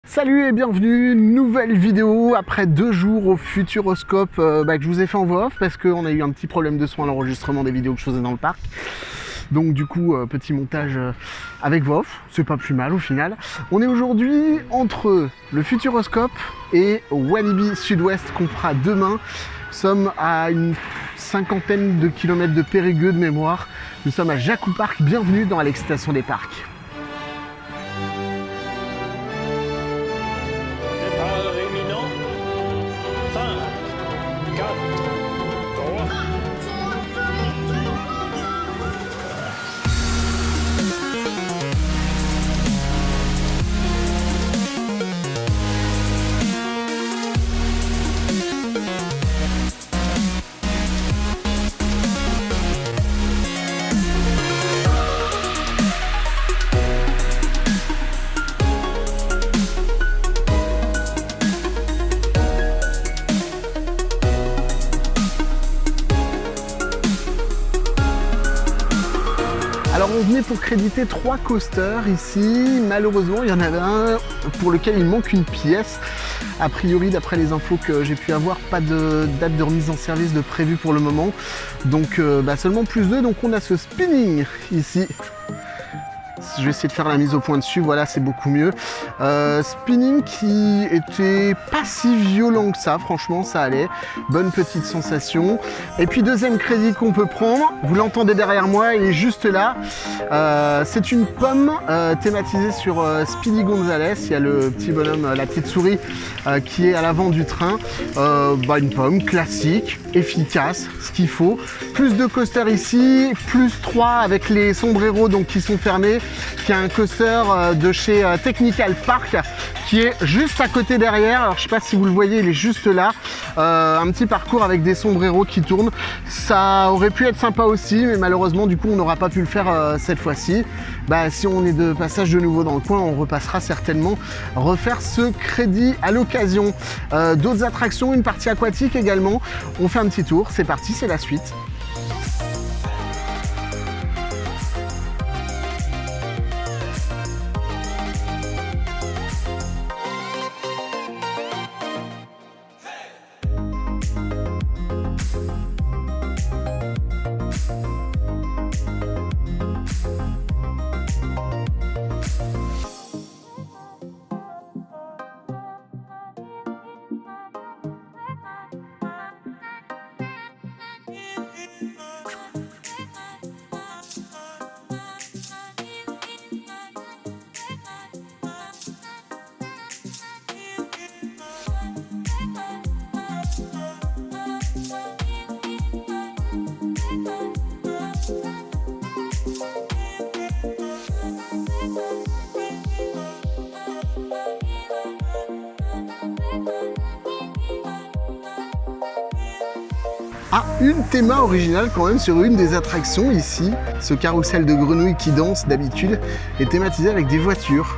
Salut et bienvenue, nouvelle vidéo après 2 jours au Futuroscope que je vous ai fait en voix off parce qu'on a eu un petit problème de son à l'enregistrement des vidéos que je faisais dans le parc. Donc du coup, petit montage avec voix off, c'est pas plus mal au final. On est aujourd'hui entre le Futuroscope et Walibi Sud-Ouest qu'on fera demain. Nous sommes à une 50aine de kilomètres de Périgueux de mémoire. Nous sommes à Jacou Park, bienvenue dans l'excitation des parcs. Alors on venait pour créditer 3 coasters ici, malheureusement il y en avait un pour lequel il manque une pièce. A priori d'après les infos que j'ai pu avoir, pas de date de remise en service de prévu pour le moment. Donc seulement plus 2, donc on a ce spinning ici. Je vais essayer de faire la mise au point dessus, voilà, c'est beaucoup mieux. Spinning qui était pas si violent que ça, franchement ça allait. Bonne petite sensation. Et puis deuxième crédit qu'on peut prendre, vous l'entendez derrière moi, il est juste là. C'est une pomme thématisée sur Speedy Gonzales. Il y a le petit bonhomme, la petite souris qui est à l'avant du train. Une pomme classique, efficace, ce qu'il faut. Plus de coasters ici, plus 3 avec les sombreros donc qui sont fermés. Qui a un coaster de chez Technical Park qui est juste à côté derrière. Alors je sais pas si vous le voyez, il est juste là. Un petit parcours avec des sombreros qui tournent. Ça aurait pu être sympa aussi, mais malheureusement du coup on n'aura pas pu le faire cette fois-ci. Si on est de passage de nouveau dans le coin, on repassera certainement refaire ce crédit à l'occasion. D'autres attractions, une partie aquatique également. On fait un petit tour, c'est parti, c'est la suite. Une théma originale quand même sur une des attractions ici. Ce carrousel de grenouilles qui danse d'habitude est thématisé avec des voitures.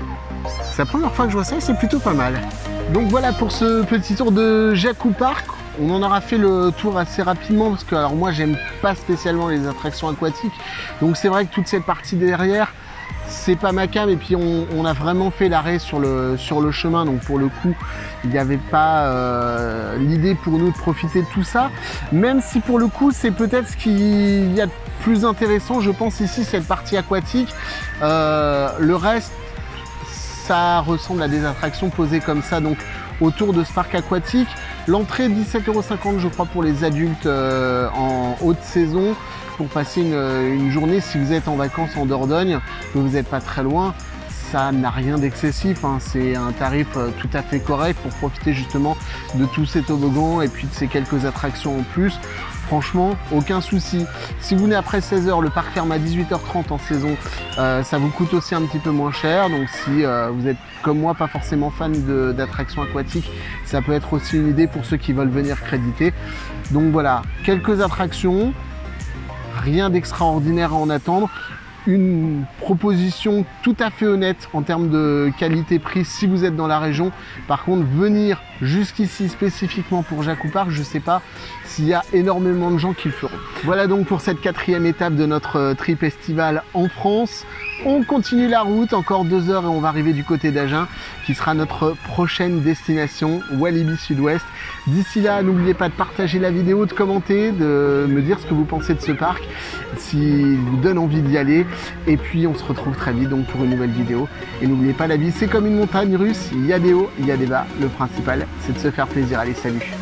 C'est la première fois que je vois ça et c'est plutôt pas mal. Donc voilà pour ce petit tour de Jacou Park. On en aura fait le tour assez rapidement parce que alors moi j'aime pas spécialement les attractions aquatiques. Donc c'est vrai que toute cette partie derrière, c'est pas ma came, et puis on a vraiment fait l'arrêt sur le chemin, donc pour le coup il n'y avait pas l'idée pour nous de profiter de tout ça, même si pour le coup c'est peut-être ce qu'il y a de plus intéressant je pense ici, cette partie aquatique. Le reste ça ressemble à des attractions posées comme ça donc autour de ce parc aquatique. L'entrée 17,50 € je crois pour les adultes en haute saison, pour passer une journée si vous êtes en vacances en Dordogne, que vous n'êtes pas très loin. Ça n'a rien d'excessif, hein. C'est un tarif tout à fait correct pour profiter justement de tous ces toboggans et puis de ces quelques attractions en plus. Franchement, aucun souci. Si vous venez après 16 h, le parc ferme à 18 h 30 en saison, ça vous coûte aussi un petit peu moins cher. Donc si vous êtes comme moi pas forcément fan d'attractions aquatiques, ça peut être aussi une idée pour ceux qui veulent venir créditer. Donc voilà, quelques attractions, rien d'extraordinaire à en attendre. une proposition tout à fait honnête en termes de qualité-prix si vous êtes dans la région. Par contre, venir jusqu'ici spécifiquement pour Jacou Park, je ne sais pas s'il y a énormément de gens qui le feront. Voilà donc pour cette 4e étape de notre trip estival en France. On continue la route, encore 2 heures et on va arriver du côté d'Agen, qui sera notre prochaine destination, Walibi Sud-Ouest. D'ici là, n'oubliez pas de partager la vidéo, de commenter, de me dire ce que vous pensez de ce parc, s'il vous donne envie d'y aller. Et puis on se retrouve très vite donc pour une nouvelle vidéo. Et n'oubliez pas, la vie c'est comme une montagne russe, il y a des hauts, il y a des bas. Le principal, c'est de se faire plaisir. Allez, salut!